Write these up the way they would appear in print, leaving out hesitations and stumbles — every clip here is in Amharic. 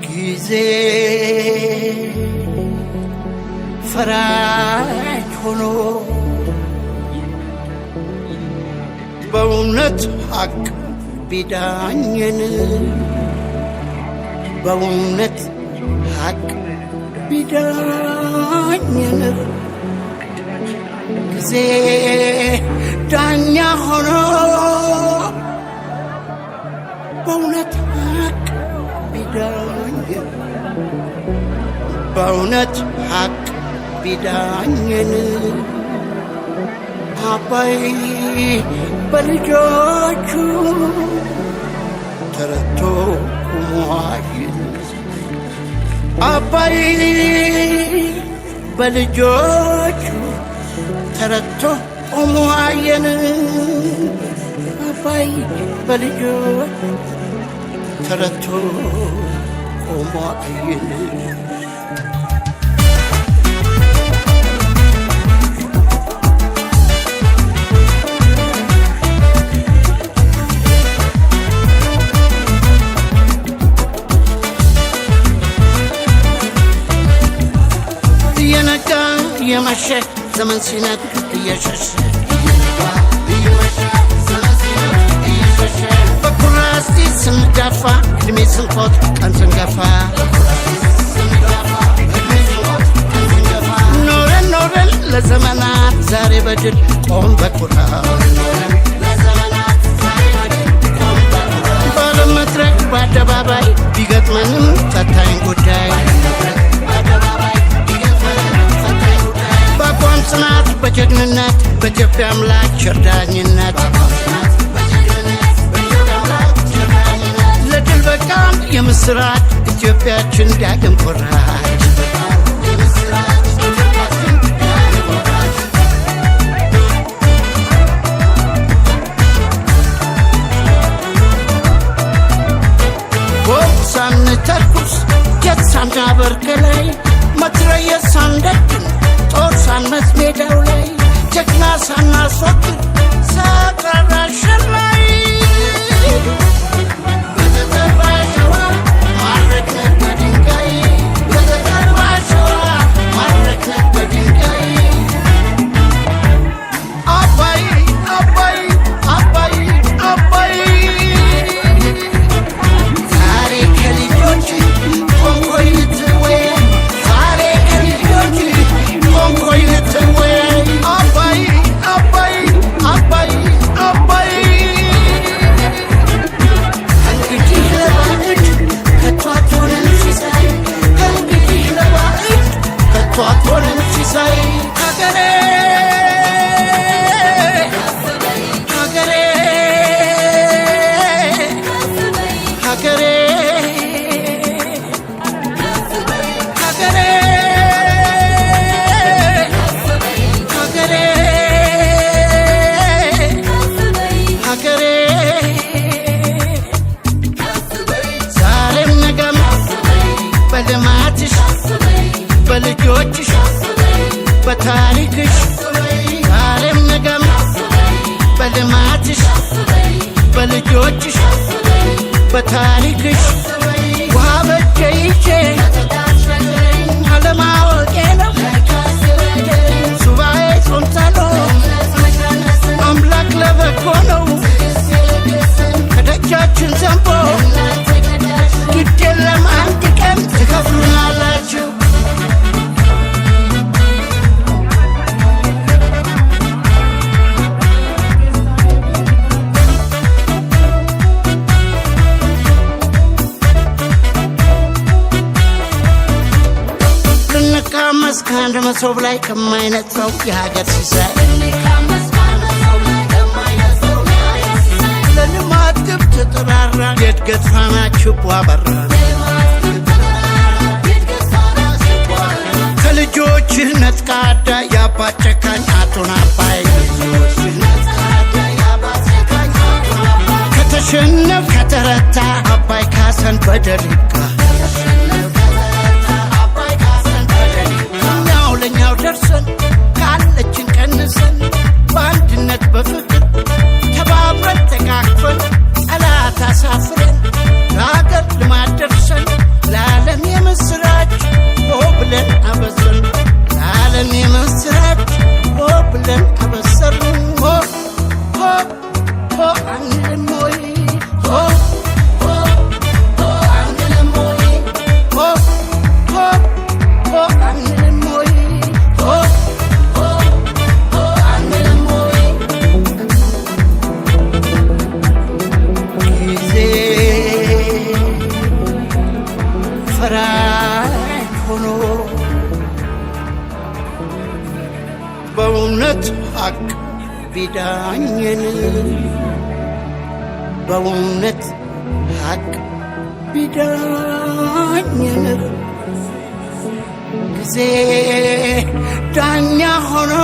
ጊዜ ፈራጅ ሆኖ በእውነት ሐቅ ቢዳኘን በእውነት ሐቅ ቢዳኘን ጊዜ ዳኛ ሆኖ በእውነት ሐቅ ቢዳኘን በእውነት ሐቅ ቢዳኘን አባይ በልጆቹ ተረቶ ቁሟል። አባይ በልጆቹ ተረቶ ቆሟል። አባይ በልጆቹ ተረቶ ቆሟል። የመሸ ዘመን ሲነግ እየሸሸ በኩራስቲ ስንጋፋ እድሜ ስንቆጥ ቀን ስንገፋ ኖረን ኖረን ለዘመናት ዛሬ በድል ቆም በኩራት በዓለም መድረክ በአደባባይ ቢገጥመንም ፈታኝ ጉዳይ ጽናት በጀግንነት በኢትዮጵያ አምላክ ቸርዳኝነት ለድል በቃን የምስራች ኢትዮጵያችን ዳግም ኮራች። ቦምብ ሳንተኩስ ጀት ሳናበር ከላይ መትረየስ ሳንደቅን ጦር ሳንመት ሜዳው ላይ ጀግና ሳናስወግድ ሳቀራሸር ላይ በተተባ ሸዋ ማረክነት በድንጋይ በተተባ ሸዋ ማረክነት በድንጋይ አባይ አባይ አባይ አባይ ዛሬ ከልጆች ቆንቆይ ልትወይ በልጆችሽ በታሪክሽ ዛሬም ነገም በልማትሽ በልጆችሽ በታሪክሽ ውሃ በእጄ ይዤ አለማወቄ ነው ሱባኤ ጾም ጸሎት አምላክ ለበጎ ነው ከደጃችን ዘንቦ ግድ የለም አንድ ቀን ትከፍሉናላችሁ። ከአንድ መሶብ ላይ ከማይነጥፈው የሀገር ሲሳይ ለልማት ግብ ተጠራራ የእድገት ፋና ችቦ አበራ ከልጆችህ ነጥቃዳ የአባት ጨካኝ አቶን አባይ ከተሸነፍ ከተረታ አባይ ካሰን በደሪካ ለኛው ደርሰን ካለችን ቀንሰን በአንድነት በፍቅር ሐቅ ቢዳኘን በእውነት ሐቅ ቢዳኘን ጊዜ ዳኛ ሆኖ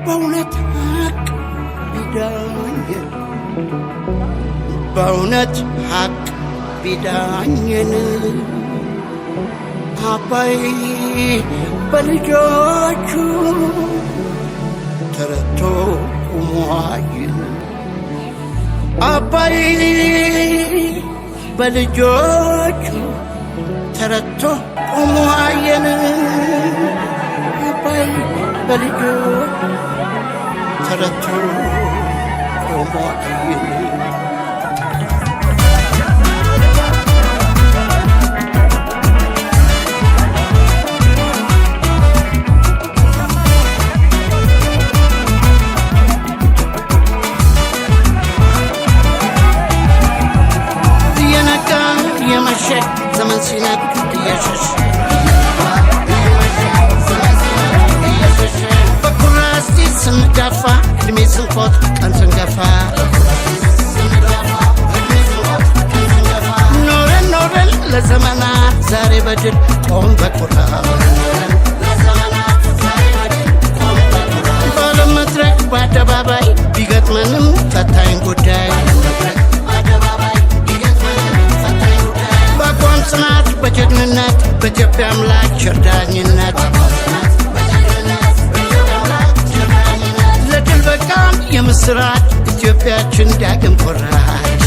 በእውነት ሐቅ ቢዳኘን በእውነት ሐቅ ቢዳኘን አባይ በልጆቹ ተረቶ ቁሞ አየን አባይ በልጆቹ ተረቶ ቁሞ አየን አባይ በልጆቹ ተረቶ ቁሞ አየን ዘመን ሲነግ እየሸሽ በኩራስቲ ስንጋፋ እድሜ ስንቆጥ ቀን ስንገፋ ኖረን ለዘመናት ዛሬ በድል ቆም በኩራት በዓለም መድረክ በአደባባይ ቢገጥመንም ፈታኝ ጉዳይ ጽናት በጀግንነት በኢትዮጵያ አምላክ ቸርዳኝነት ለድል በቃን የምስራች ኢትዮጵያችን ዳግም ኮራች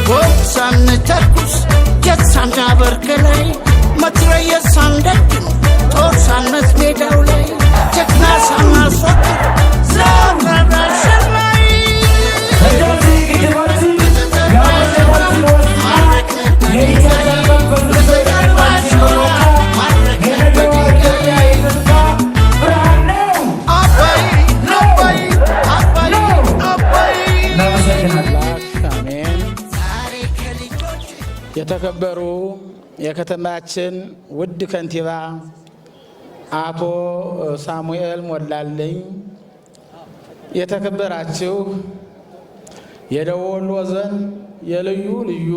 ቦምብ ሳንተኩስ ጀት ሳናበር ከላይ መትረየስ ሳንደቅን ጦር ሳንመት ሜዳው ላይ ጀግና ሳናስወግድ ዘራራሽር ላይ የተከበሩ የከተማችን ውድ ከንቲባ አቶ ሳሙኤል ሞላልኝ፣ የተከበራችሁ የደቡብ ወሎ ዞን የልዩ ልዩ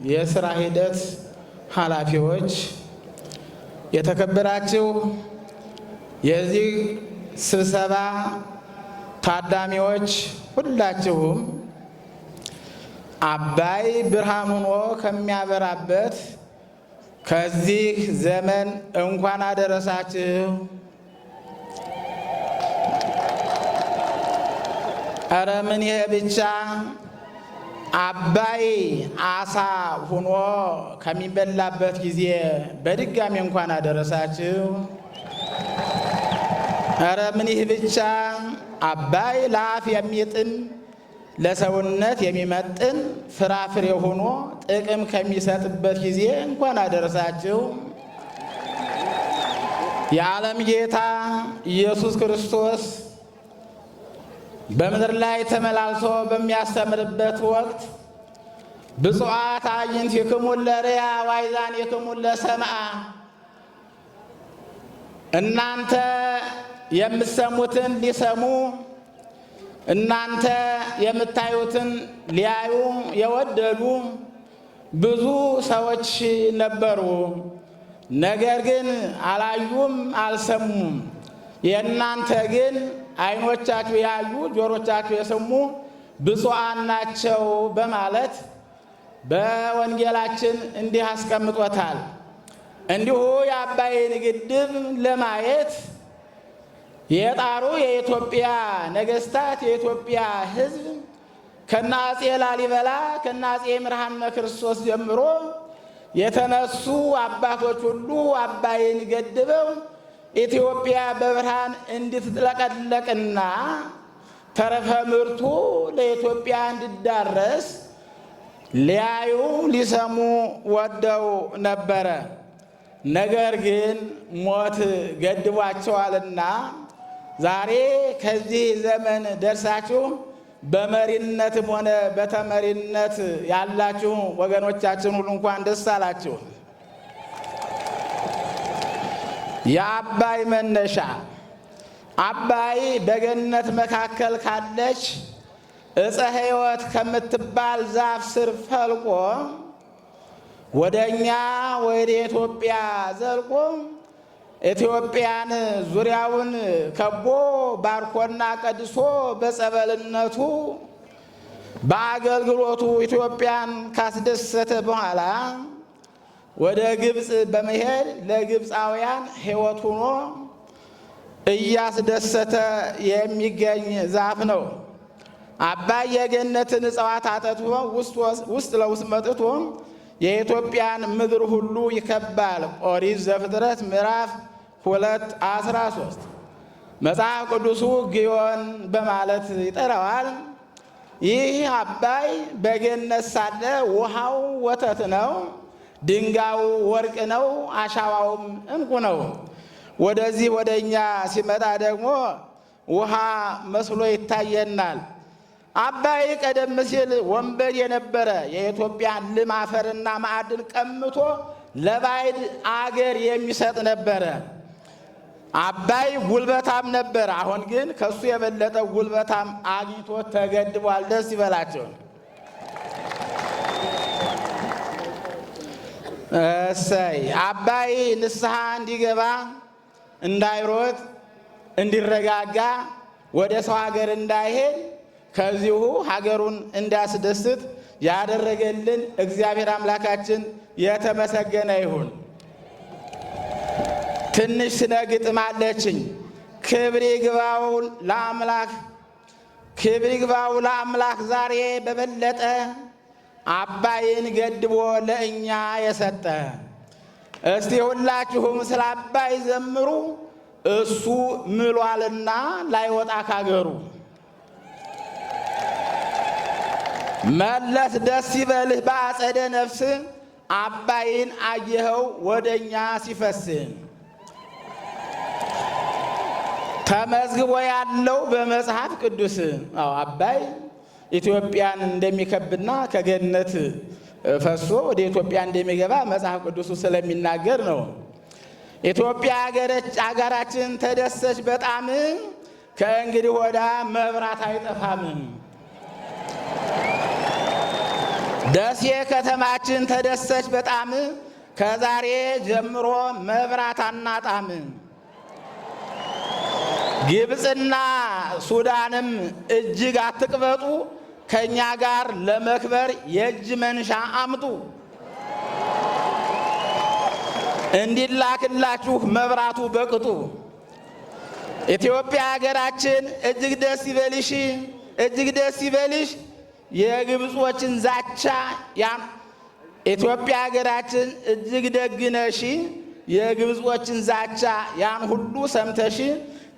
የሥራ ሂደት ኃላፊዎች፣ የተከበራችሁ የዚህ ስብሰባ ታዳሚዎች ሁላችሁም አባይ ብርሃን ሆኖ ከሚያበራበት ከዚህ ዘመን እንኳን አደረሳችሁ። ኧረ ምን ይሄ ብቻ! አባይ አሳ ሆኖ ከሚበላበት ጊዜ በድጋሚ እንኳን አደረሳችሁ። ኧረ ምን ይህ ብቻ! አባይ ለአፍ የሚጥም ለሰውነት የሚመጥን ፍራፍሬ ሆኖ ጥቅም ከሚሰጥበት ጊዜ እንኳን አደረሳችሁ። የዓለም ጌታ ኢየሱስ ክርስቶስ በምድር ላይ ተመላልሶ በሚያስተምርበት ወቅት ብፁዓት አዕይንቲክሙ ለርያ ወአእዛኒክሙ ለሰምዓ፣ እናንተ የምትሰሙትን ሊሰሙ እናንተ የምታዩትን ሊያዩ የወደዱ ብዙ ሰዎች ነበሩ። ነገር ግን አላዩም፣ አልሰሙም። የእናንተ ግን ዓይኖቻችሁ ያዩ ጆሮቻችሁ የሰሙ ብፁዓን ናቸው በማለት በወንጌላችን እንዲህ አስቀምጦታል። እንዲሁ የአባይን ግድብ ለማየት የጣሩ የኢትዮጵያ ነገስታት የኢትዮጵያ ሕዝብ ከነ አፄ ላሊበላ ከነ አፄ ምርሃነ ክርስቶስ ጀምሮ የተነሱ አባቶች ሁሉ አባይን ገድበው ኢትዮጵያ በብርሃን እንድትጥለቀለቅና ተረፈ ምርቱ ለኢትዮጵያ እንዲዳረስ ሊያዩ ሊሰሙ ወደው ነበረ። ነገር ግን ሞት ገድቧቸዋልና ዛሬ ከዚህ ዘመን ደርሳችሁ በመሪነትም ሆነ በተመሪነት ያላችሁ ወገኖቻችን ሁሉ እንኳን ደስ አላችሁ። የአባይ መነሻ አባይ በገነት መካከል ካለች ዕፀ ሕይወት ከምትባል ዛፍ ስር ፈልቆ ወደኛ ወደ ኢትዮጵያ ዘልቆ ኢትዮጵያን ዙሪያውን ከቦ ባርኮና ቀድሶ በጸበልነቱ በአገልግሎቱ ኢትዮጵያን ካስደሰተ በኋላ ወደ ግብፅ በመሄድ ለግብፃውያን ሕይወት ሆኖ እያስደሰተ የሚገኝ ዛፍ ነው። አባይ የገነትን እጽዋት አጠጥቶ ውስጥ ለውስጥ መጥቶ የኢትዮጵያን ምድር ሁሉ ይከባል። ኦሪት ዘፍጥረት ምዕራፍ 2:13 መጽሐፍ ቅዱሱ ግዮን በማለት ይጠራዋል። ይህ አባይ በገነት ሳለ ውሃው ወተት ነው፣ ድንጋዩ ወርቅ ነው፣ አሻዋውም ዕንቁ ነው። ወደዚህ ወደኛ ሲመጣ ደግሞ ውሃ መስሎ ይታየናል። አባይ ቀደም ሲል ወንበድ የነበረ የኢትዮጵያን ለም አፈርና ማዕድን ቀምቶ ለባዕድ አገር የሚሰጥ ነበረ። አባይ ጉልበታም ነበር። አሁን ግን ከሱ የበለጠ ጉልበታም አግኝቶ ተገድቧል። ደስ ይበላቸው። እሰይ አባይ ንስሐ እንዲገባ እንዳይሮጥ እንዲረጋጋ ወደ ሰው ሀገር እንዳይሄድ ከዚሁ ሀገሩን እንዳስደስት ያደረገልን እግዚአብሔር አምላካችን የተመሰገነ ይሁን። ትንሽ ስነ ግጥም አለችኝ። ክብር ይግባው ለአምላክ ዛሬ በበለጠ አባይን ገድቦ ለእኛ የሰጠ። እስቲ ሁላችሁም ስለ አባይ ዘምሩ፣ እሱ ምሏልና ላይወጣ ካገሩ። መለስ ደስ ይበልህ በአጸደ ነፍስ፣ አባይን አየኸው ወደኛ ሲፈስ። ተመዝግቦ ያለው በመጽሐፍ ቅዱስ አባይ ኢትዮጵያን እንደሚከብና ከገነት ፈሶ ወደ ኢትዮጵያ እንደሚገባ መጽሐፍ ቅዱሱ ስለሚናገር ነው። ኢትዮጵያ አገራችን ተደሰች በጣም፣ ከእንግዲህ ወዳ መብራት አይጠፋም። ደሴ ከተማችን ተደሰች በጣም፣ ከዛሬ ጀምሮ መብራት አናጣም። ግብፅና ሱዳንም እጅግ አትቅበጡ፣ ከእኛ ጋር ለመክበር የእጅ መንሻ አምጡ። እንዲላክላችሁ መብራቱ በቅጡ። ኢትዮጵያ ሀገራችን እጅግ ደስ ይበልሽ፣ እጅግ ደስ ይበልሽ። የግብጾችን ዛቻ ኢትዮጵያ ሀገራችን እጅግ ደግነሽ፣ የግብጾችን ዛቻ ያን ሁሉ ሰምተሽ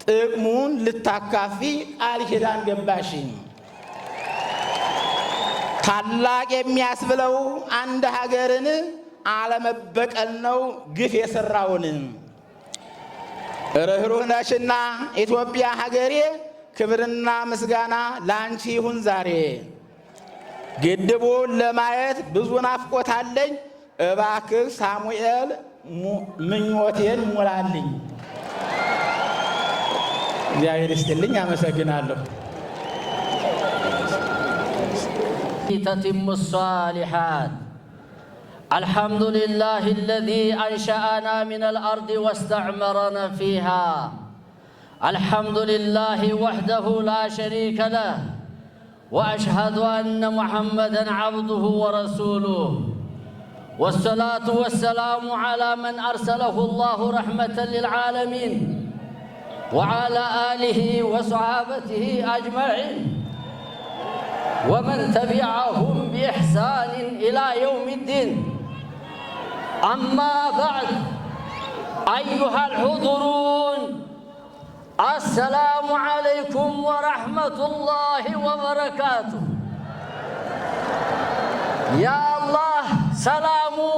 ጥቅሙን ልታካፊ ቃል ኪዳን ገባሽ። ታላቅ የሚያስብለው አንድ ሀገርን አለመበቀል ነው ግፍ የሰራውን። ርኅሩህ ነሽና ኢትዮጵያ ሀገሬ፣ ክብርና ምስጋና ላንቺ ይሁን ዛሬ። ግድቡን ለማየት ብዙ ናፍቆት አለኝ፣ እባክህ ሳሙኤል ምኞቴን ሙላልኝ። እግዚአብሔር ይስጥልኝ። አመሰግናለሁ። تتم الصالحات. الحمد لله الذي أنشأنا من الأرض واستعمرنا فيها. الحمد لله وحده لا شريك له، وأشهد أن محمدًا عبده ورسوله، والصلاة والسلام على من أرسله الله رحمة للعالمين وعلى آله وصحابته أجمعين ومن تبعهم بإحسان إلى يوم الدين. أما بعد، أيها الحضورون، السلام عليكم ورحمة الله وبركاته. يا الله سلامو،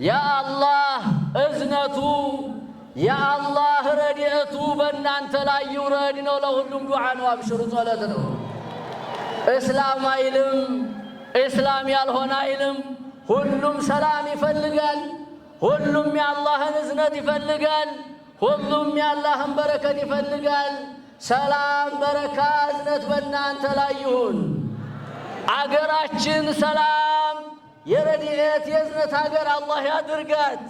يا الله إذنتو، يا الله رديئتو بنان تلا يردنا لهم دعاء وابشروا صلاتنا. እስላም አይልም፣ እስላም ያልሆነ አይልም። ሁሉም ሰላም ይፈልጋል። ሁሉም የአላህን እዝነት ይፈልጋል። ሁሉም የአላህን በረከት ይፈልጋል። ሰላም፣ በረካ፣ እዝነት በእናንተ ላይ ይሁን። አገራችን ሰላም፣ የረድኤት የእዝነት አገር አላህ ያድርጋት።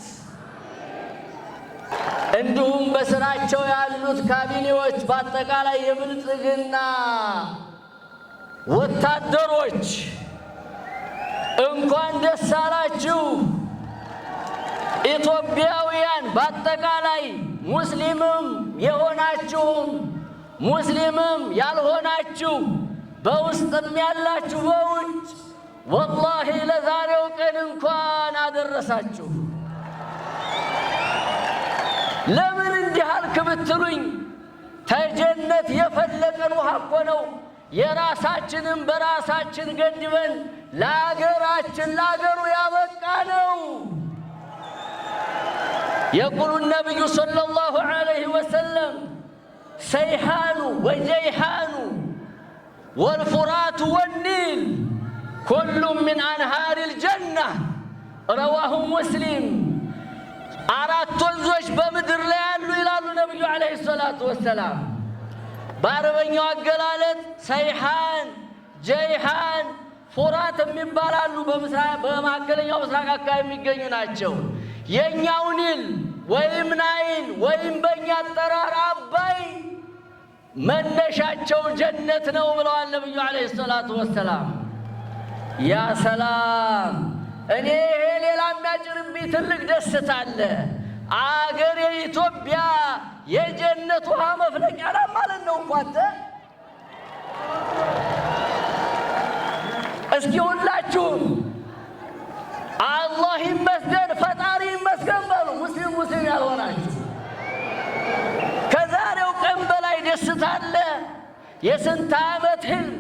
እንዲሁም በስራቸው ያሉት ካቢኔዎች፣ በአጠቃላይ የብልጽግና ወታደሮች እንኳን ደስ አላችሁ። ኢትዮጵያውያን በአጠቃላይ ሙስሊምም የሆናችሁም ሙስሊምም ያልሆናችሁ በውስጥም ያላችሁ በውጭ ወላሂ ለዛሬው ቀን እንኳን አደረሳችሁ። ለምን እንዲህ አልክ ብትሉኝ ተጀነት የፈለቀን ውሃ እኮ ነው። የራሳችንን በራሳችን ገድበን ለአገራችን ለአገሩ ያበቃ ነው። የቁሉ ነቢዩ ሰለላሁ ዐለይሂ ወሰለም ሰይሓኑ ወጀይሓኑ ወልፉራቱ ወኒል ኩሉም ምን አንሃር ልጀና ረዋሁ ሙስሊም። አራት ወንዞች በምድር ላይ ያሉ ይላሉ ነቢዩ ዐለይሂ ሰላቱ ወሰላም። በአረበኛው አገላለጥ ሰይሓን፣ ጀይሓን፣ ፉራት የሚባላሉ በመካከለኛው ምስራቅ አካባቢ የሚገኙ ናቸው። የእኛው ኒል ወይም ናይል ወይም በእኛ አጠራር አባይ መነሻቸው ጀነት ነው ብለዋል ነቢዩ ዐለይሂ ሰላቱ ወሰላም። ያ ሰላም! እኔ ይሄ ሌላ የሚያጭርብኝ ትልቅ ደስታ አለ። አገር የኢትዮጵያ የጀነት ውሃ መፍለቂያ ናት ማለት ነው። እንኳንተ እስኪ ሁላችሁም አላህ ይመስገን ፈጣሪ ይመስገን በሉ። ሙስሊም ያልሆናችሁ ከዛሬው ቀን በላይ ደስታ አለ። የስንት ዓመት ህልም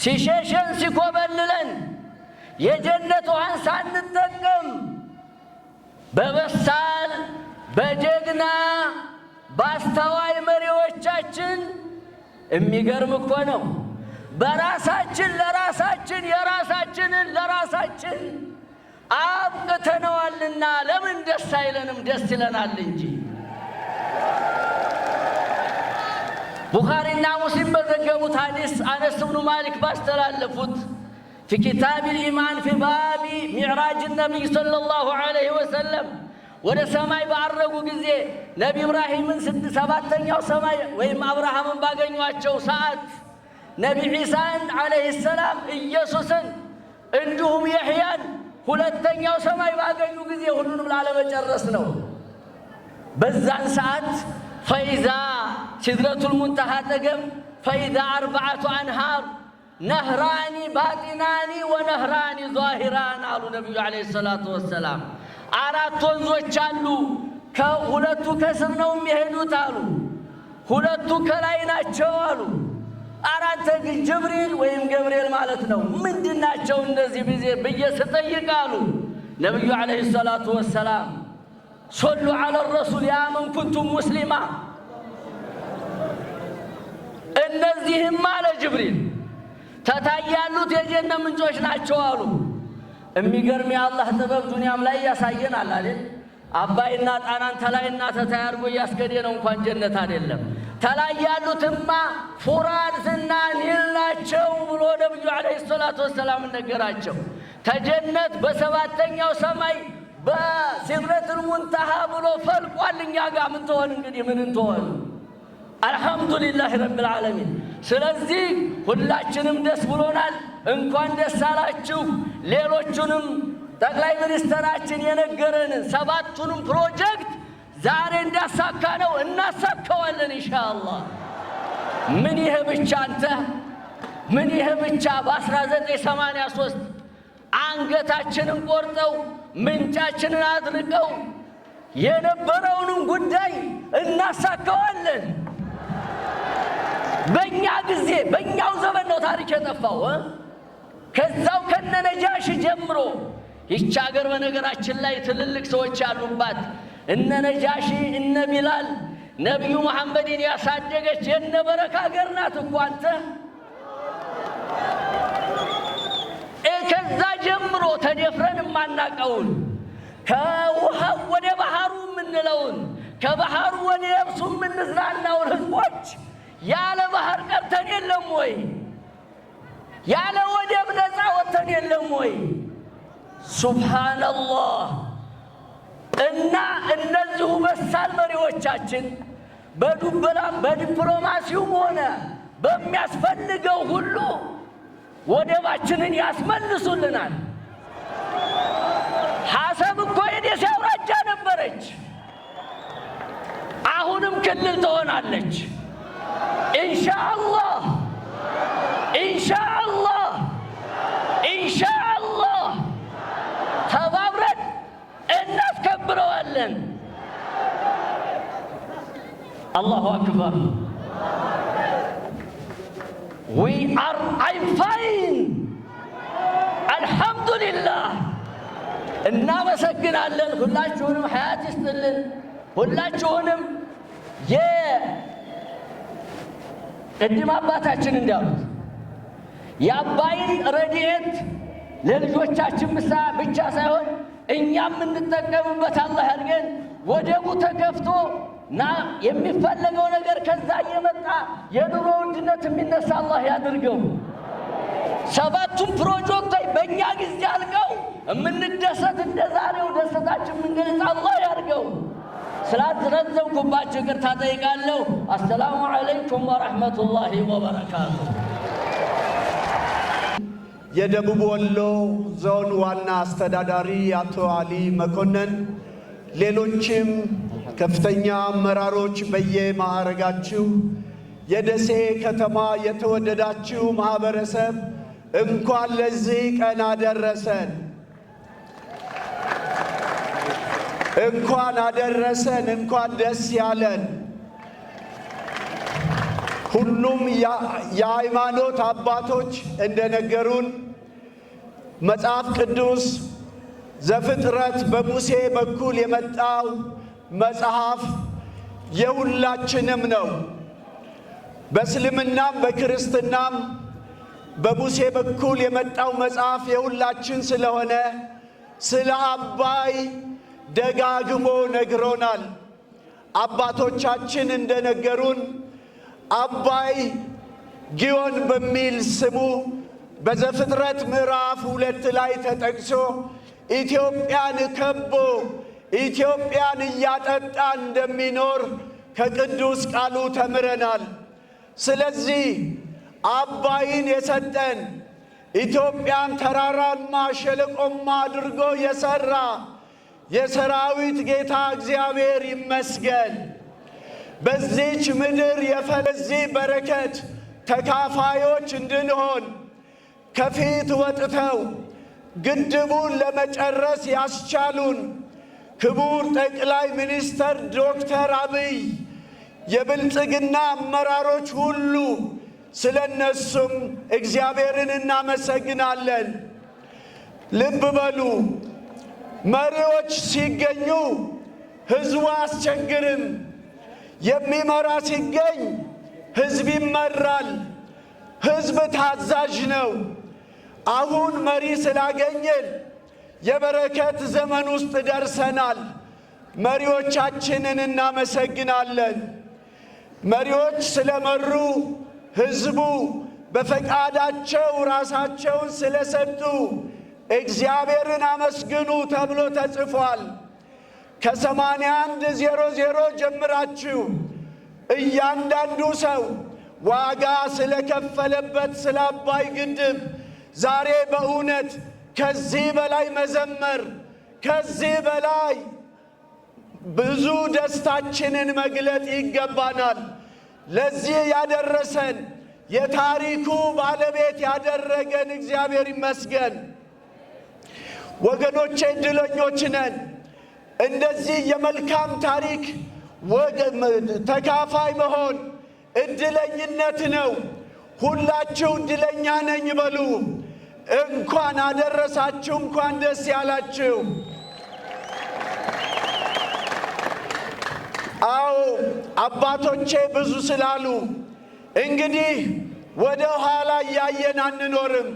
ሲሸሸን ሲኮበልለን የጀነት ውሃን ሳንጠቀም በበሳል በጀግና በአስተዋይ መሪዎቻችን የሚገርም እኮ ነው። በራሳችን ለራሳችን የራሳችንን ለራሳችን አብቅተነዋልና ለምን ደስ አይለንም? ደስ ይለናል እንጂ። ቡኻሪና ሙስሊም በዘገቡት ሐዲስ አነስ ብኑ ማሊክ ባስተላለፉት في كتاب الإيمان في باب معراج النبي صلى الله عليه وسلم ወደ ሰማይ ባረጉ ጊዜ ነቢ ኢብራሂምን ሰባተኛው ሰማይ ወይም አብርሃምን ባገኟቸው ሰዓት ነቢ ዒሳን ዓለይሂ ሰላም ኢየሱስን እንዲሁም የሕያን ሁለተኛው ሰማይ ባገኙ ጊዜ ሁሉንም ላለመጨረስ ነው። በዛን ሰዓት ፈኢዛ ሲድረቱል ሙንተሃ አጠገብ ፈኢዛ አርበዐቱ አንሃር ነህራኒ ባጢናኒ ወነህራኒ ዛሂራን አሉ ነቢዩ ዓለይሂ ሰላቱ ወሰላም። አራት ወንዞች አሉ፣ ሁለቱ ከስር ነው የሚሄዱት አሉ፣ ሁለቱ ከላይ ናቸው አሉ። አራተ ጅብሪል ወይም ገብርኤል ማለት ነው። ምንድን ናቸው እነዚህ ብዬ ስጠይቅ አሉ ነቢዩ ዓለይሂ ሰላቱ ወሰላም ሶሉ ዐለ ረሱል ያ መን ኩንቱም ሙስሊማ። እነዚህም አለ ጅብሪል ተታይ ያሉት የጀነት ምንጮች ናቸው አሉ። የሚገርም የአላህ ጥበብ ዱንያም ላይ ያሳየናል አይደል? አባይና ጣናን ተላይና ተታይ አድርጎ እያስገደ ነው። እንኳን ጀነት አይደለም ተላይ ያሉትማ ፉራትና ኒል ናቸው ብሎ ነብዩ አለይሂ ሰላቱ ወሰላም ነገራቸው። ተጀነት በሰባተኛው ሰማይ በሲድረቱል ሙንተሃ ብሎ ፈልቋል። እኛ ጋር ምን ተሆን እንግዲህ ምን እንተሆን? አልሐምዱሊላህ ረብል ዓለሚን። ስለዚህ ሁላችንም ደስ ብሎናል። እንኳን ደስ አላችሁ። ሌሎቹንም ጠቅላይ ሚኒስትራችን የነገረንን ሰባቱንም ፕሮጀክት ዛሬ እንዳሳካ ነው እናሳካዋለን ኢንሻአላህ። ምን ይሄ ብቻ አንተ ምን ይሄ ብቻ በ1983 አንገታችንን ቆርጠው ምንጫችንን አድርቀው የነበረውንም ጉዳይ እናሳካዋለን። በእኛ ጊዜ በእኛው ዘመን ነው ታሪክ የጠፋው። ከዛው ከነነጃሽ ጀምሮ ይህች ሀገር በነገራችን ላይ ትልልቅ ሰዎች ያሉባት እነ ነጃሺ እነ ቢላል ነቢዩ መሐመድን ያሳደገች የነ በረካ ሀገር ናት እኮ አንተ። ከዛ ጀምሮ ተደፍረን ማናቀውን ከውሃው ወደ ባህሩ ምንለውን ከባህሩ ወደ የብሱ ምንዝናናውን ህዝቦች ያለ ባህር ቀርተን የለም ወይ? ያለ ወደብ ነፃ ወጥተን የለም ወይ? ሱብሃንአላህ። እና እነዚሁ መሳል መሪዎቻችን በዲፕሎማሲውም ሆነ በሚያስፈልገው ሁሉ ወደባችንን ያስመልሱልናል። ሐሰብ እኮ የደሴ አውራጃ ነበረች፣ አሁንም ክልል ትሆናለች። ኢንሻአላህ ኢንሻአላህ ኢንሻአላህ ተባብረን እናስከብረዋለን። አላሁ አክበር። We are fine አልሐምዱሊላህ። እናመሰግናለን። ሁላችሁንም ሐያት ይስጥልን። ሁላችሁንም የቅድም አባታችን እንዳሉት የአባይን ረድኤት ለልጆቻችን ብቻ ሳይሆን እኛም እንጠቀምበት አላህ ያድርገን። ወደቡ ተከፍቶ የሚፈለገው ነገር ከዛ እየመጣ የኑሮ ውድነት የሚነሳ አላህ ያድርገው። ሰባቱም ፕሮጀክቶች በእኛ ጊዜ አልቀው የምንደሰት እንደ ዛሬው ደስታችን የምንገልጽ አላህ ያድርገው። ስላዝረዘምኩባችሁ ይቅርታ ጠይቃለሁ። አሰላሙ አለይኩም ወረሕመቱላሂ ወበረካቱ። የደቡብ ወሎ ዞን ዋና አስተዳዳሪ አቶ አሊ መኮንን፣ ሌሎችም ከፍተኛ አመራሮች በየማዕረጋችሁ፣ የደሴ ከተማ የተወደዳችሁ ማህበረሰብ እንኳን ለዚህ ቀን አደረሰን። እንኳን አደረሰን። እንኳን ደስ ያለን። ሁሉም የሃይማኖት አባቶች እንደነገሩን መጽሐፍ ቅዱስ ዘፍጥረት በሙሴ በኩል የመጣው መጽሐፍ የሁላችንም ነው። በእስልምናም በክርስትናም በሙሴ በኩል የመጣው መጽሐፍ የሁላችን ስለሆነ ስለ አባይ ደጋግሞ ነግሮናል። አባቶቻችን እንደነገሩን አባይ ጊዮን በሚል ስሙ በዘፍጥረት ምዕራፍ 2 ላይ ተጠቅሶ ኢትዮጵያን ከቦ ኢትዮጵያን እያጠጣ እንደሚኖር ከቅዱስ ቃሉ ተምረናል። ስለዚህ አባይን የሰጠን ኢትዮጵያን ተራራማ ሸለቆማ አድርጎ የሰራ የሰራዊት ጌታ እግዚአብሔር ይመስገን። በዚች ምድር የዚህ በረከት ተካፋዮች እንድንሆን ከፊት ወጥተው ግድቡን ለመጨረስ ያስቻሉን ክቡር ጠቅላይ ሚኒስትር ዶክተር አብይ፣ የብልጽግና አመራሮች ሁሉ ስለነሱም እግዚአብሔርን እናመሰግናለን። ልብ በሉ፣ መሪዎች ሲገኙ ሕዝቡ አያስቸግርም። የሚመራ ሲገኝ ሕዝብ ይመራል። ሕዝብ ታዛዥ ነው። አሁን መሪ ስላገኘን የበረከት ዘመን ውስጥ ደርሰናል። መሪዎቻችንን እናመሰግናለን። መሪዎች ስለመሩ ሕዝቡ በፈቃዳቸው ራሳቸውን ስለሰጡ እግዚአብሔርን አመስግኑ ተብሎ ተጽፏል። ከ8100 ጀምራችሁ እያንዳንዱ ሰው ዋጋ ስለከፈለበት ስለ አባይ ግድብ ዛሬ በእውነት ከዚህ በላይ መዘመር፣ ከዚህ በላይ ብዙ ደስታችንን መግለጥ ይገባናል። ለዚህ ያደረሰን የታሪኩ ባለቤት ያደረገን እግዚአብሔር ይመስገን። ወገኖቼ ዕድለኞች ነን። እንደዚህ የመልካም ታሪክ ተካፋይ መሆን ዕድለኝነት ነው። ሁላችሁ ዕድለኛ ነኝ በሉ። እንኳን አደረሳችሁ፣ እንኳን ደስ ያላችሁ። አዎ አባቶቼ ብዙ ስላሉ እንግዲህ ወደ ኋላ እያየን አንኖርም።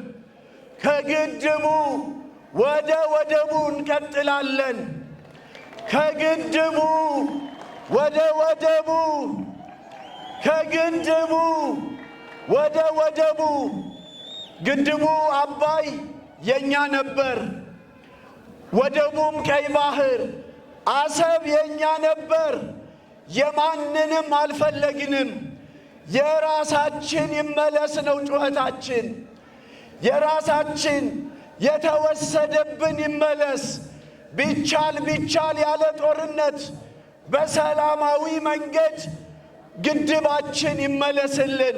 ከግድቡ ወደ ወደቡ እንቀጥላለን። ከግድቡ ወደ ወደቡ፣ ከግድቡ ወደ ወደቡ። ግድቡ አባይ የኛ ነበር፣ ወደቡም ቀይ ባህር አሰብ የኛ ነበር። የማንንም አልፈለግንም። የራሳችን ይመለስ ነው ጩኸታችን። የራሳችን የተወሰደብን ይመለስ። ቢቻል ቢቻል ያለ ጦርነት በሰላማዊ መንገድ ግድባችን ይመለስልን።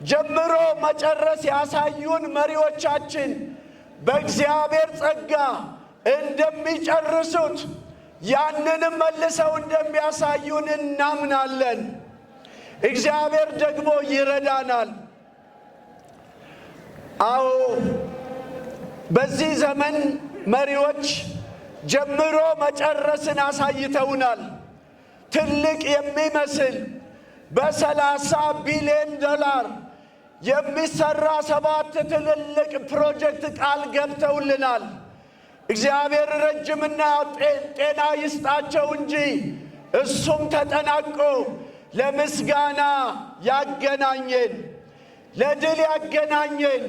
ጀምሮ መጨረስ ያሳዩን መሪዎቻችን በእግዚአብሔር ጸጋ እንደሚጨርሱት ያንንም መልሰው እንደሚያሳዩን እናምናለን። እግዚአብሔር ደግሞ ይረዳናል። አዎ በዚህ ዘመን መሪዎች ጀምሮ መጨረስን አሳይተውናል። ትልቅ የሚመስል በ30 ቢሊዮን ዶላር የሚሰራ 7 ትልልቅ ፕሮጀክት ቃል ገብተውልናል። እግዚአብሔር ረጅምና ጤና ይስጣቸው እንጂ እሱም ተጠናቆ ለምስጋና ያገናኘን፣ ለድል ያገናኘን፣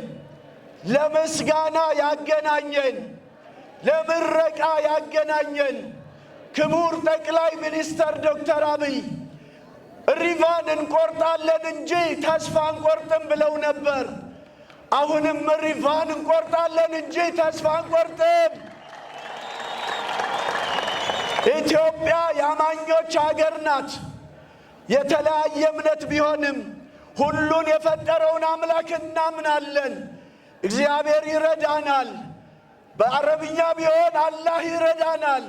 ለምስጋና ያገናኘን፣ ለምረቃ ያገናኘን ክቡር ጠቅላይ ሚኒስትር ዶክተር አብይ ሪቫን እንቆርጣለን እንጂ ተስፋ አንቆርጥም ብለው ነበር። አሁንም ሪቫን እንቆርጣለን እንጂ ተስፋ አንቆርጥም። ኢትዮጵያ የአማኞች ሀገር ናት። የተለያየ እምነት ቢሆንም ሁሉን የፈጠረውን አምላክ እናምናለን። እግዚአብሔር ይረዳናል። በአረብኛ ቢሆን አላህ ይረዳናል።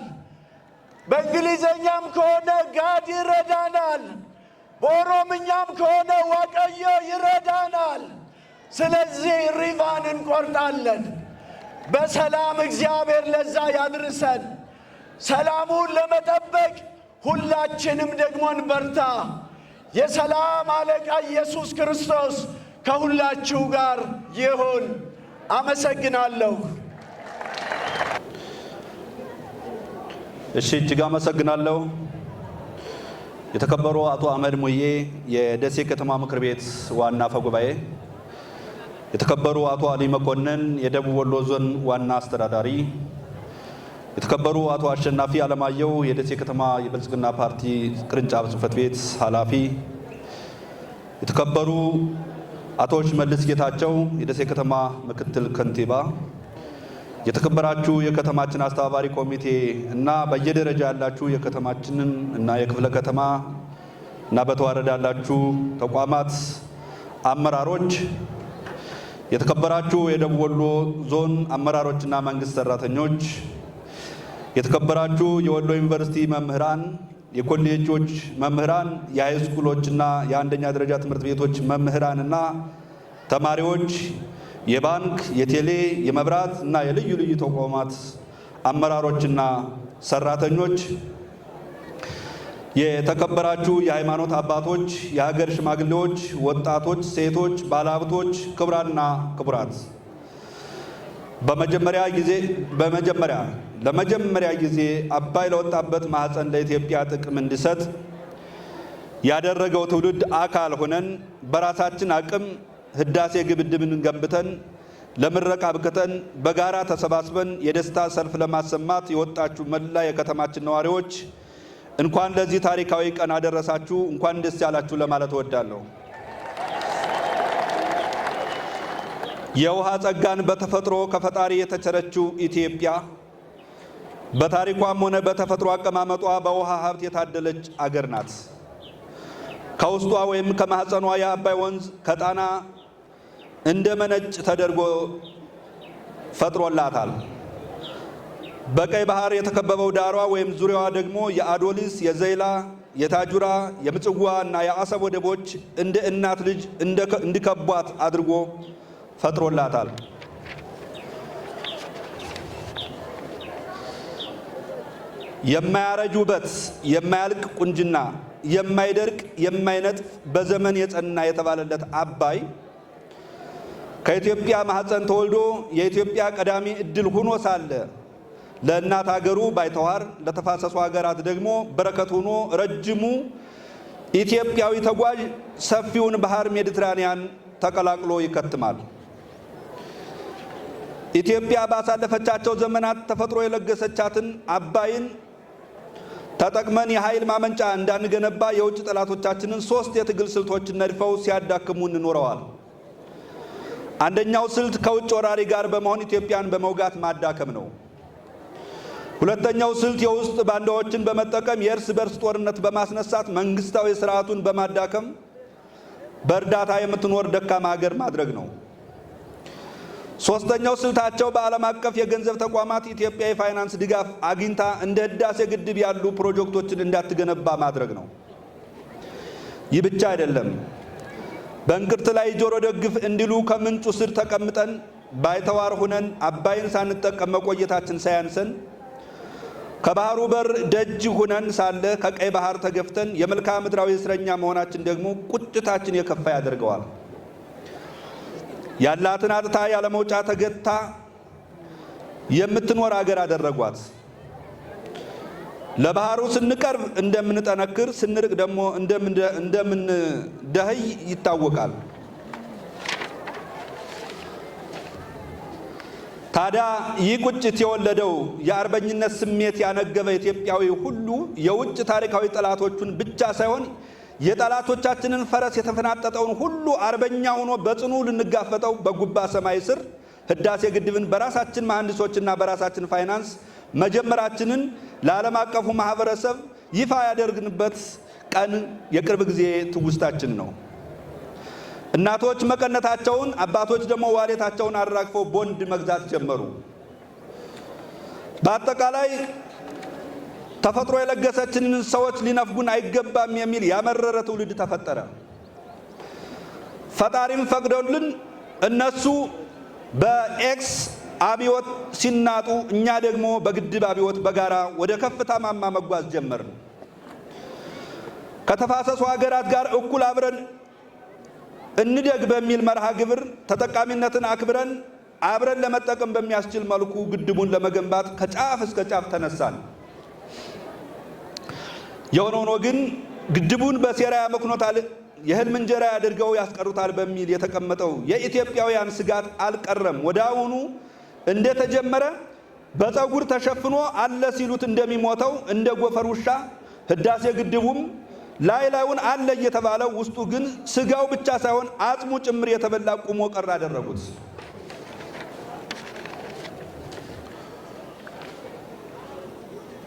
በእንግሊዘኛም ከሆነ ጋድ ይረዳናል። በኦሮምኛም ከሆነ ዋቀዮ ይረዳናል። ስለዚህ ሪቫን እንቆርጣለን። በሰላም እግዚአብሔር ለዛ ያድርሰን። ሰላሙን ለመጠበቅ ሁላችንም ደግሞ እንበርታ። የሰላም አለቃ ኢየሱስ ክርስቶስ ከሁላችሁ ጋር ይሁን። አመሰግናለሁ። እሺ፣ እጅግ አመሰግናለሁ። የተከበሩ አቶ አህመድ ሙዬ የደሴ ከተማ ምክር ቤት ዋና አፈ ጉባኤ፣ የተከበሩ አቶ አሊ መኮንን የደቡብ ወሎ ዞን ዋና አስተዳዳሪ፣ የተከበሩ አቶ አሸናፊ አለማየሁ የደሴ ከተማ የብልጽግና ፓርቲ ቅርንጫፍ ጽሕፈት ቤት ኃላፊ፣ የተከበሩ አቶ ሽመልስ ጌታቸው የደሴ ከተማ ምክትል ከንቲባ፣ የተከበራችሁ የከተማችን አስተባባሪ ኮሚቴ እና በየደረጃ ያላችሁ የከተማችንን እና የክፍለ ከተማ እና በተዋረዳ ያላችሁ ተቋማት አመራሮች፣ የተከበራችሁ የደቡብ ወሎ ዞን አመራሮችና መንግስት ሰራተኞች፣ የተከበራችሁ የወሎ ዩኒቨርሲቲ መምህራን፣ የኮሌጆች መምህራን፣ የሃይስኩሎችና የአንደኛ ደረጃ ትምህርት ቤቶች መምህራንና ተማሪዎች፣ የባንክ፣ የቴሌ፣ የመብራት እና የልዩ ልዩ ተቋማት አመራሮችና ሰራተኞች፣ የተከበራችሁ የሃይማኖት አባቶች፣ የሀገር ሽማግሌዎች፣ ወጣቶች፣ ሴቶች፣ ባለሀብቶች፣ ክቡራንና ክቡራት፣ ለመጀመሪያ ጊዜ አባይ ለወጣበት ማህፀን ለኢትዮጵያ ጥቅም እንዲሰጥ ያደረገው ትውልድ አካል ሆነን በራሳችን አቅም ህዳሴ ግድብን ገንብተን ለምረቃ አብቅተን በጋራ ተሰባስበን የደስታ ሰልፍ ለማሰማት የወጣችሁ መላ የከተማችን ነዋሪዎች እንኳን ለዚህ ታሪካዊ ቀን አደረሳችሁ፣ እንኳን ደስ ያላችሁ ለማለት እወዳለሁ። የውሃ ጸጋን በተፈጥሮ ከፈጣሪ የተቸረችው ኢትዮጵያ በታሪኳም ሆነ በተፈጥሮ አቀማመጧ በውሃ ሀብት የታደለች አገር ናት። ከውስጧ ወይም ከማህፀኗ የአባይ ወንዝ ከጣና እንደ መነጭ ተደርጎ ፈጥሮላታል። በቀይ ባህር የተከበበው ዳሯ ወይም ዙሪያዋ ደግሞ የአዶሊስ፣ የዘይላ፣ የታጁራ፣ የምጽዋ እና የአሰብ ወደቦች እንደ እናት ልጅ እንዲከቧት አድርጎ ፈጥሮላታል። የማያረጅ ውበት፣ የማያልቅ ቁንጅና፣ የማይደርቅ የማይነጥፍ በዘመን የጸና የተባለለት አባይ ከኢትዮጵያ ማህፀን ተወልዶ የኢትዮጵያ ቀዳሚ እድል ሆኖ ሳለ ለእናት ሀገሩ ባይተዋር ለተፋሰሱ ሀገራት ደግሞ በረከት ሆኖ ረጅሙ ኢትዮጵያዊ ተጓዥ ሰፊውን ባህር ሜዲትራኒያን ተቀላቅሎ ይከትማል። ኢትዮጵያ ባሳለፈቻቸው ዘመናት ተፈጥሮ የለገሰቻትን አባይን ተጠቅመን የኃይል ማመንጫ እንዳንገነባ የውጭ ጠላቶቻችንን 3 የትግል ስልቶችን ነድፈው ሲያዳክሙን ኖረዋል። አንደኛው ስልት ከውጭ ወራሪ ጋር በመሆን ኢትዮጵያን በመውጋት ማዳከም ነው። ሁለተኛው ስልት የውስጥ ባንዳዎችን በመጠቀም የእርስ በርስ ጦርነት በማስነሳት መንግስታዊ ስርዓቱን በማዳከም በእርዳታ የምትኖር ደካማ ሀገር ማድረግ ነው። ሶስተኛው ስልታቸው በዓለም አቀፍ የገንዘብ ተቋማት ኢትዮጵያ የፋይናንስ ድጋፍ አግኝታ እንደ ህዳሴ ግድብ ያሉ ፕሮጀክቶችን እንዳትገነባ ማድረግ ነው። ይህ ብቻ አይደለም። በእንቅርት ላይ ጆሮ ደግፍ እንዲሉ ከምንጩ ስር ተቀምጠን ባይተዋር ሁነን አባይን ሳንጠቀም መቆየታችን ሳያንሰን ከባህሩ በር ደጅ ሁነን ሳለ ከቀይ ባህር ተገፍተን የመልክዓ ምድራዊ እስረኛ መሆናችን ደግሞ ቁጭታችን የከፋ ያደርገዋል። ያላትን አጥታ ያለመውጫ ተገታ የምትኖር አገር አደረጓት። ለባህሩ ስንቀርብ እንደምንጠነክር ስንርቅ ደግሞ እንደምንደህይ ይታወቃል። ታዲያ ይህ ቁጭት የወለደው የአርበኝነት ስሜት ያነገበ ኢትዮጵያዊ ሁሉ የውጭ ታሪካዊ ጠላቶቹን ብቻ ሳይሆን የጠላቶቻችንን ፈረስ የተፈናጠጠውን ሁሉ አርበኛ ሆኖ በጽኑ ልንጋፈጠው በጉባ ሰማይ ስር ህዳሴ ግድብን በራሳችን መሐንዲሶችና በራሳችን ፋይናንስ መጀመራችንን ለዓለም አቀፉ ማህበረሰብ ይፋ ያደርግንበት ቀን የቅርብ ጊዜ ትውስታችን ነው። እናቶች መቀነታቸውን፣ አባቶች ደግሞ ዋሌታቸውን አራግፈው ቦንድ መግዛት ጀመሩ። በአጠቃላይ ተፈጥሮ የለገሰችንን ሰዎች ሊነፍጉን አይገባም የሚል ያመረረ ትውልድ ተፈጠረ። ፈጣሪም ፈቅዶልን እነሱ በኤክስ አብዮት ሲናጡ እኛ ደግሞ በግድብ አብዮት በጋራ ወደ ከፍታ ማማ መጓዝ ጀመርን። ከተፋሰሱ ሀገራት ጋር እኩል አብረን እንደግ በሚል መርሃ ግብር ተጠቃሚነትን አክብረን አብረን ለመጠቀም በሚያስችል መልኩ ግድቡን ለመገንባት ከጫፍ እስከ ጫፍ ተነሳን። የሆነ ሆኖ ግን ግድቡን በሴራ ያመክኖታል፣ የህልም እንጀራ ያድርገው ያስቀሩታል በሚል የተቀመጠው የኢትዮጵያውያን ስጋት አልቀረም። ወዲያውኑ እንደተጀመረ በፀጉር ተሸፍኖ አለ ሲሉት እንደሚሞተው እንደ ጎፈር ውሻ ህዳሴ ግድቡም ላይላዩን አለ እየተባለ ውስጡ ግን ስጋው ብቻ ሳይሆን አጽሙ ጭምር የተበላ ቁሞ ቀር አደረጉት።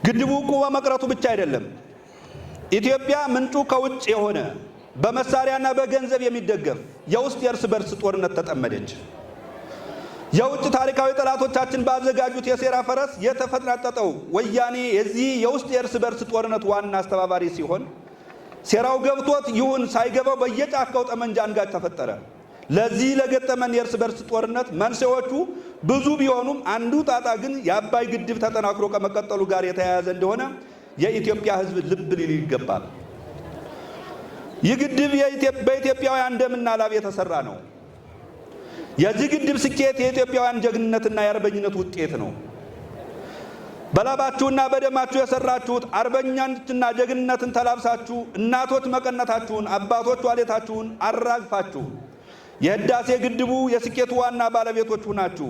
ግድቡ ቁሞ መቅረቱ ብቻ አይደለም። ኢትዮጵያ ምንጩ ከውጭ የሆነ በመሳሪያና በገንዘብ የሚደገፍ የውስጥ የእርስ በርስ ጦርነት ተጠመደች። የውጭ ታሪካዊ ጠላቶቻችን ባዘጋጁት የሴራ ፈረስ የተፈናጠጠው ወያኔ የዚህ የውስጥ የእርስ በርስ ጦርነት ዋና አስተባባሪ ሲሆን ሴራው ገብቶት ይሁን ሳይገባው በየጫካው ጠመንጃ አንጋጭ ተፈጠረ። ለዚህ ለገጠመን የእርስ በርስ ጦርነት መንስኤዎቹ ብዙ ቢሆኑም አንዱ ጣጣ ግን የአባይ ግድብ ተጠናክሮ ከመቀጠሉ ጋር የተያያዘ እንደሆነ የኢትዮጵያ ሕዝብ ልብ ሊል ይገባል። ይህ ግድብ በኢትዮጵያውያን ደምና ላብ የተሰራ ነው። የዚህ ግድብ ስኬት የኢትዮጵያውያን ጀግንነትና የአርበኝነት ውጤት ነው። በላባችሁና በደማችሁ የሰራችሁት አርበኛነትና ጀግንነትን ተላብሳችሁ እናቶች መቀነታችሁን፣ አባቶች ዋሌታችሁን አራግፋችሁ የህዳሴ ግድቡ የስኬቱ ዋና ባለቤቶች ናችሁ።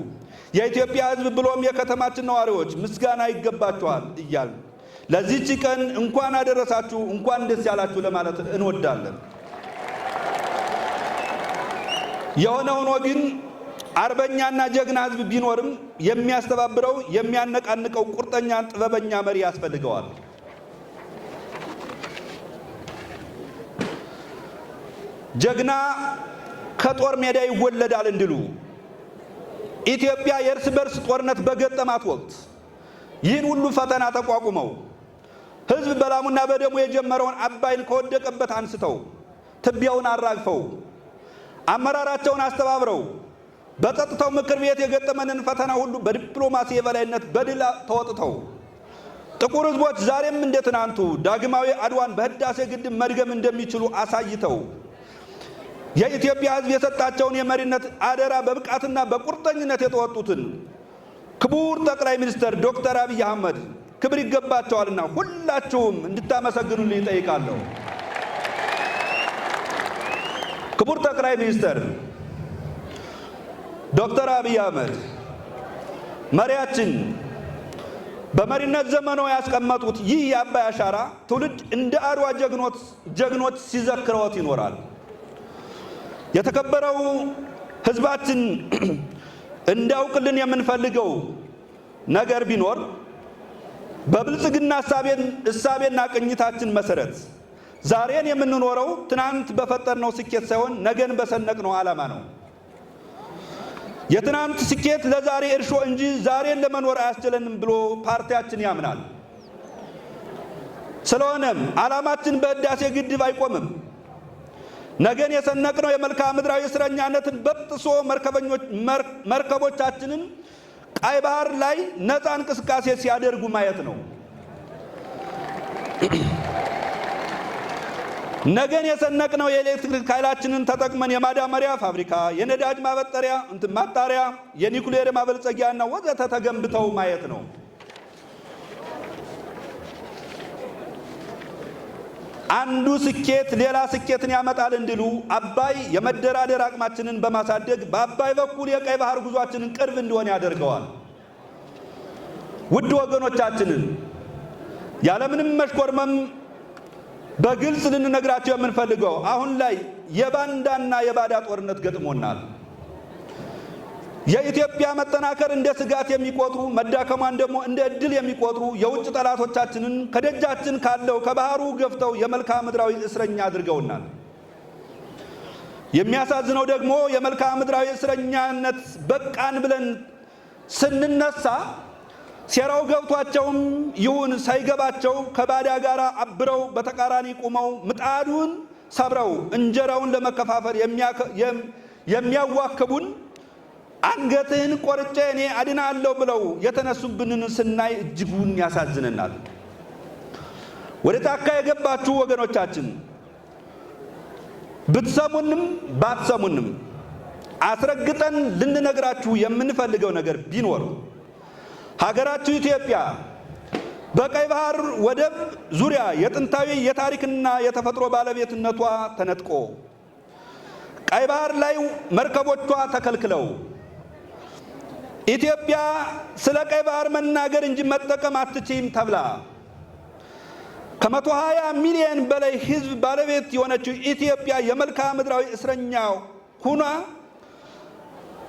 የኢትዮጵያ ሕዝብ ብሎም የከተማችን ነዋሪዎች ምስጋና ይገባችኋል እያል ለዚህች ቀን እንኳን አደረሳችሁ እንኳን ደስ ያላችሁ ለማለት እንወዳለን። የሆነ ሆኖ ግን አርበኛና ጀግና ሕዝብ ቢኖርም የሚያስተባብረው የሚያነቃንቀው ቁርጠኛ ጥበበኛ መሪ ያስፈልገዋል። ጀግና ከጦር ሜዳ ይወለዳል እንዲሉ ኢትዮጵያ የእርስ በርስ ጦርነት በገጠማት ወቅት ይህን ሁሉ ፈተና ተቋቁመው ሕዝብ በላሙና በደሙ የጀመረውን አባይን ከወደቀበት አንስተው ትቢያውን አራግፈው አመራራቸውን አስተባብረው በጸጥታው ምክር ቤት የገጠመንን ፈተና ሁሉ በዲፕሎማሲ የበላይነት በድል ተወጥተው ጥቁር ህዝቦች ዛሬም እንደ ትናንቱ ዳግማዊ አድዋን በህዳሴ ግድብ መድገም እንደሚችሉ አሳይተው የኢትዮጵያ ህዝብ የሰጣቸውን የመሪነት አደራ በብቃትና በቁርጠኝነት የተወጡትን ክቡር ጠቅላይ ሚኒስትር ዶክተር አብይ አህመድ ክብር ይገባቸዋልና ሁላችሁም እንድታመሰግኑልኝ እጠይቃለሁ። ክቡር ጠቅላይ ሚኒስትር ዶክተር አብይ አህመድ መሪያችን በመሪነት ዘመኖ ያስቀመጡት ይህ የአባይ አሻራ ትውልድ እንደ አድዋ ጀግኖች ሲዘክረውት ይኖራል። የተከበረው ህዝባችን እንዳውቅልን የምንፈልገው ነገር ቢኖር በብልጽግና እሳቤና ቅኝታችን መሰረት ዛሬን የምንኖረው ትናንት በፈጠርነው ስኬት ሳይሆን ነገን በሰነቅነው ዓላማ ነው። የትናንት ስኬት ለዛሬ እርሾ እንጂ ዛሬን ለመኖር አያስችለንም ብሎ ፓርቲያችን ያምናል። ስለሆነም ዓላማችን በህዳሴ ግድብ አይቆምም። ነገን የሰነቅነው የመልክዓ ምድራዊ እስረኛነትን በጥሶ መርከቦቻችንን ቀይ ባህር ላይ ነፃ እንቅስቃሴ ሲያደርጉ ማየት ነው። ነገን የሰነቅነው የኤሌክትሪክ ኃይላችንን ተጠቅመን የማዳበሪያ ፋብሪካ፣ የነዳጅ ማጣሪያ፣ የኒኩሌር ማበልጸጊያና ወዘተ ተገንብተው ማየት ነው። አንዱ ስኬት ሌላ ስኬትን ያመጣል እንዲሉ አባይ የመደራደር አቅማችንን በማሳደግ በአባይ በኩል የቀይ ባህር ጉዟችንን ቅርብ እንዲሆን ያደርገዋል። ውድ ወገኖቻችንን ያለምንም መሽኮርመም በግልጽ ልንነግራቸው የምንፈልገው አሁን ላይ የባንዳና የባዳ ጦርነት ገጥሞናል። የኢትዮጵያ መጠናከር እንደ ስጋት የሚቆጥሩ መዳከሟን ደግሞ እንደ እድል የሚቆጥሩ የውጭ ጠላቶቻችንን ከደጃችን ካለው ከባህሩ ገፍተው የመልክዓ ምድራዊ እስረኛ አድርገውናል። የሚያሳዝነው ደግሞ የመልክዓ ምድራዊ እስረኛነት በቃን ብለን ስንነሳ ሴራው ገብቷቸውም ይሁን ሳይገባቸው ከባዳ ጋር አብረው በተቃራኒ ቆመው ምጣዱን ሰብረው እንጀራውን ለመከፋፈል የሚያዋክቡን አንገትህን ቆርጬ እኔ አድናለሁ ብለው የተነሱብንን ስናይ እጅጉን ያሳዝነናል። ወደ ጫካ የገባችሁ ወገኖቻችን ብትሰሙንም ባትሰሙንም አስረግጠን ልንነግራችሁ የምንፈልገው ነገር ቢኖር ሀገራችሁ ኢትዮጵያ በቀይ ባህር ወደብ ዙሪያ የጥንታዊ የታሪክና የተፈጥሮ ባለቤትነቷ ተነጥቆ ቀይ ባህር ላይ መርከቦቿ ተከልክለው ኢትዮጵያ ስለ ቀይ ባህር መናገር እንጂ መጠቀም አትችይም ተብላ ከ120 ሚሊዮን በላይ ህዝብ ባለቤት የሆነችው ኢትዮጵያ የመልክዓ ምድራዊ እስረኛ ሁና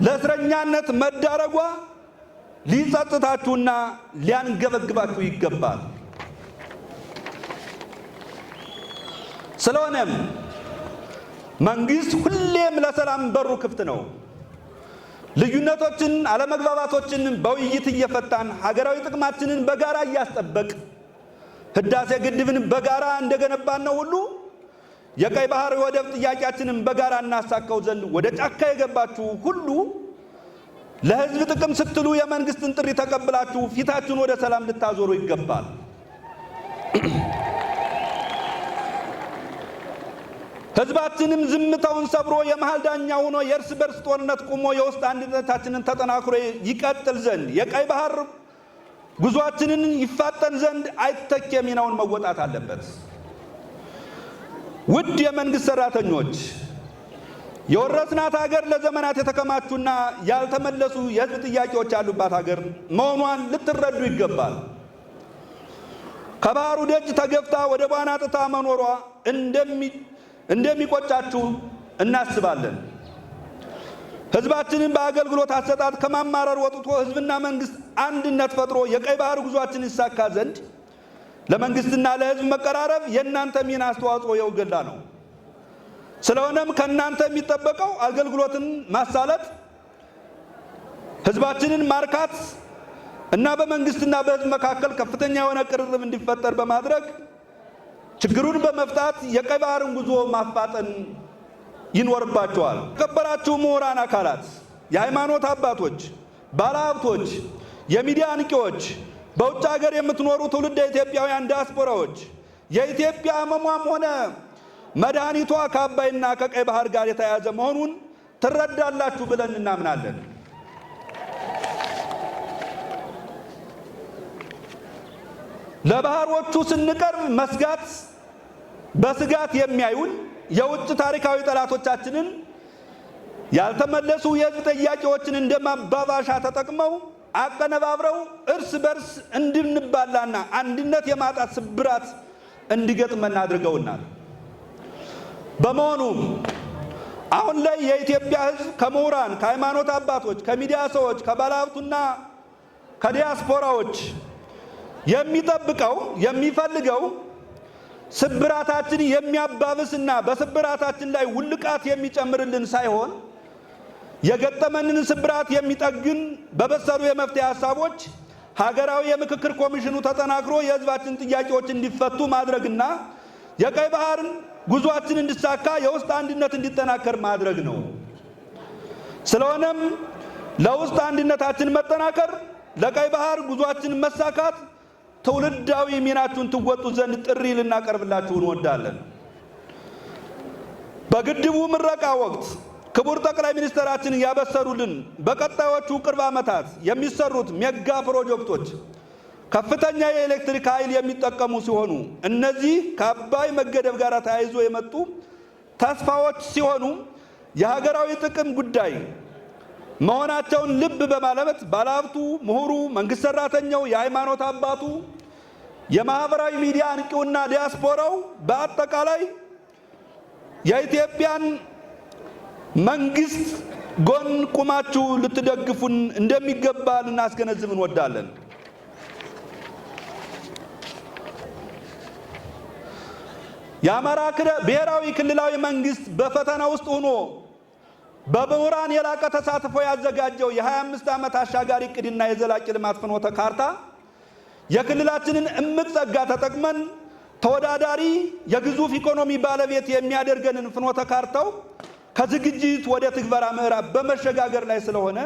ለእስረኛነት መዳረጓ ሊጸጽታችሁና ሊያንገበግባችሁ ይገባል። ስለሆነም መንግስት ሁሌም ለሰላም በሩ ክፍት ነው። ልዩነቶችን፣ አለመግባባቶችን በውይይት እየፈታን ሀገራዊ ጥቅማችንን በጋራ እያስጠበቅ ህዳሴ ግድብን በጋራ እንደገነባን ነው ሁሉ የቀይ ባህር ወደብ ጥያቄያችንን በጋራ እናሳካው ዘንድ ወደ ጫካ የገባችሁ ሁሉ ለህዝብ ጥቅም ስትሉ የመንግስትን ጥሪ ተቀብላችሁ ፊታችሁን ወደ ሰላም ልታዞሩ ይገባል። ህዝባችንም ዝምታውን ሰብሮ የመሃል ዳኛ ሆኖ የእርስ በርስ ጦርነት ቆሞ የውስጥ አንድነታችንን ተጠናክሮ ይቀጥል ዘንድ የቀይ ባህር ጉዟችንን ይፋጠን ዘንድ አይተኬ ሚናውን መወጣት አለበት። ውድ የመንግስት ሰራተኞች የወረስናት ሀገር ለዘመናት የተከማቹና ያልተመለሱ የህዝብ ጥያቄዎች ያሉባት ሀገር መሆኗን ልትረዱ ይገባል። ከባህሩ ደጅ ተገፍታ ወደ ባና ጥታ መኖሯ እንደሚቆጫችሁ እናስባለን። ህዝባችንን በአገልግሎት አሰጣጥ ከማማረር ወጥቶ ህዝብና መንግስት አንድነት ፈጥሮ የቀይ ባህር ጉዟችን ይሳካ ዘንድ ለመንግስትና ለህዝብ መቀራረብ የእናንተ ሚና አስተዋጽኦ የውገላ ነው። ስለሆነም ከእናንተ የሚጠበቀው አገልግሎትን ማሳለጥ፣ ህዝባችንን ማርካት እና በመንግስትና በህዝብ መካከል ከፍተኛ የሆነ ቅርርብ እንዲፈጠር በማድረግ ችግሩን በመፍታት የቀይ ባህርን ጉዞ ማፋጠን ይኖርባቸዋል። የተከበራችሁ ምሁራን አካላት፣ የሃይማኖት አባቶች፣ ባለሀብቶች፣ የሚዲያ አንቂዎች፣ በውጭ ሀገር የምትኖሩ ትውልደ ኢትዮጵያውያን ዲያስፖራዎች የኢትዮጵያ ሕመሟም ሆነ መድኃኒቷ ከአባይና ከቀይ ባህር ጋር የተያያዘ መሆኑን ትረዳላችሁ ብለን እናምናለን። ለባህሮቹ ስንቀርብ መስጋት በስጋት የሚያዩን የውጭ ታሪካዊ ጠላቶቻችንን ያልተመለሱ የሕዝብ ጥያቄዎችን እንደማባባሻ ተጠቅመው አቀነባብረው እርስ በርስ እንድንባላና አንድነት የማጣት ስብራት እንዲገጥመን አድርገውናል። በመሆኑም አሁን ላይ የኢትዮጵያ ሕዝብ ከምሁራን፣ ከሃይማኖት አባቶች፣ ከሚዲያ ሰዎች፣ ከባለሀብቱና ከዲያስፖራዎች የሚጠብቀው የሚፈልገው ስብራታችን የሚያባብስና በስብራታችን ላይ ውልቃት የሚጨምርልን ሳይሆን የገጠመንን ስብራት የሚጠግን በበሰሉ የመፍትሄ ሀሳቦች ሀገራዊ የምክክር ኮሚሽኑ ተጠናክሮ የሕዝባችን ጥያቄዎች እንዲፈቱ ማድረግና የቀይ ባህርን ጉዟችን እንዲሳካ የውስጥ አንድነት እንዲጠናከር ማድረግ ነው። ስለሆነም ለውስጥ አንድነታችን መጠናከር፣ ለቀይ ባህር ጉዟችን መሳካት ትውልዳዊ ሚናችሁን ትወጡ ዘንድ ጥሪ ልናቀርብላችሁ እንወዳለን። በግድቡ ምረቃ ወቅት ክቡር ጠቅላይ ሚኒስትራችን ያበሰሩልን በቀጣዮቹ ቅርብ ዓመታት የሚሰሩት ሜጋ ፕሮጀክቶች ከፍተኛ የኤሌክትሪክ ኃይል የሚጠቀሙ ሲሆኑ እነዚህ ከአባይ መገደብ ጋር ተያይዞ የመጡ ተስፋዎች ሲሆኑ የሀገራዊ ጥቅም ጉዳይ መሆናቸውን ልብ በማለት ባለሀብቱ፣ ምሁሩ፣ መንግስት ሰራተኛው፣ የሃይማኖት አባቱ፣ የማህበራዊ ሚዲያ አንቂውና ዲያስፖራው በአጠቃላይ የኢትዮጵያን መንግስት ጎን ቁማችሁ ልትደግፉን እንደሚገባ ልናስገነዝብ እንወዳለን። የአማራ ብሔራዊ ክልላዊ መንግስት በፈተና ውስጥ ሆኖ በምሁራን የላቀ ተሳትፎ ያዘጋጀው የ25 ዓመት አሻጋሪ ዕቅድና የዘላቂ ልማት ፍኖተ ካርታ የክልላችንን እምቅ ጸጋ ተጠቅመን ተወዳዳሪ የግዙፍ ኢኮኖሚ ባለቤት የሚያደርገንን ፍኖተ ካርታው ከዝግጅት ወደ ትግበራ ምዕራፍ በመሸጋገር ላይ ስለሆነ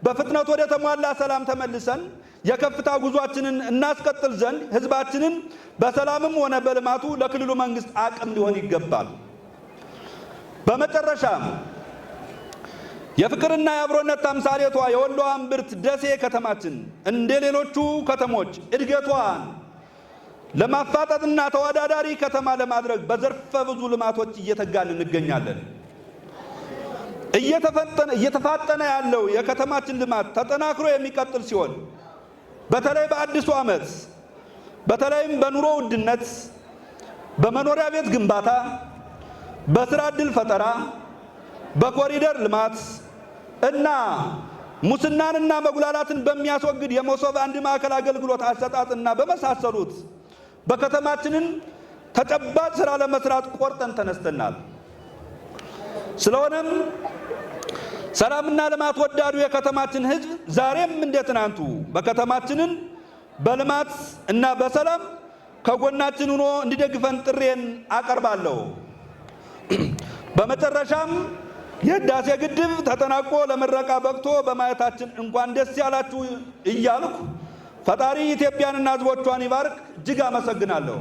በፍጥነት ወደ ተሟላ ሰላም ተመልሰን የከፍታ ጉዟችንን እናስቀጥል ዘንድ ህዝባችንን በሰላምም ሆነ በልማቱ ለክልሉ መንግስት አቅም ሊሆን ይገባል። በመጨረሻም የፍቅርና የአብሮነት ተምሳሌቷ የወሎ እምብርት ደሴ ከተማችን እንደ ሌሎቹ ከተሞች እድገቷን ለማፋጠጥና ተወዳዳሪ ከተማ ለማድረግ በዘርፈ ብዙ ልማቶች እየተጋን እንገኛለን። እየተፋጠነ ያለው የከተማችን ልማት ተጠናክሮ የሚቀጥል ሲሆን በተለይ በአዲሱ ዓመት በተለይም በኑሮ ውድነት፣ በመኖሪያ ቤት ግንባታ፣ በስራ ዕድል ፈጠራ፣ በኮሪደር ልማት እና ሙስናንና መጉላላትን በሚያስወግድ የመሶብ አንድ ማዕከል አገልግሎት አሰጣጥና በመሳሰሉት በከተማችንን ተጨባጭ ስራ ለመስራት ቆርጠን ተነስተናል። ስለሆነም ሰላምና ልማት ወዳዱ የከተማችን ህዝብ ዛሬም እንደ ትናንቱ በከተማችንን በልማት እና በሰላም ከጎናችን ሆኖ እንዲደግፈን ጥሬን አቀርባለሁ። በመጨረሻም የህዳሴ ግድብ ተጠናቆ ለምረቃ በቅቶ በማየታችን እንኳን ደስ ያላችሁ እያልኩ ፈጣሪ ኢትዮጵያንና ህዝቦቿን ይባርክ። እጅግ አመሰግናለሁ።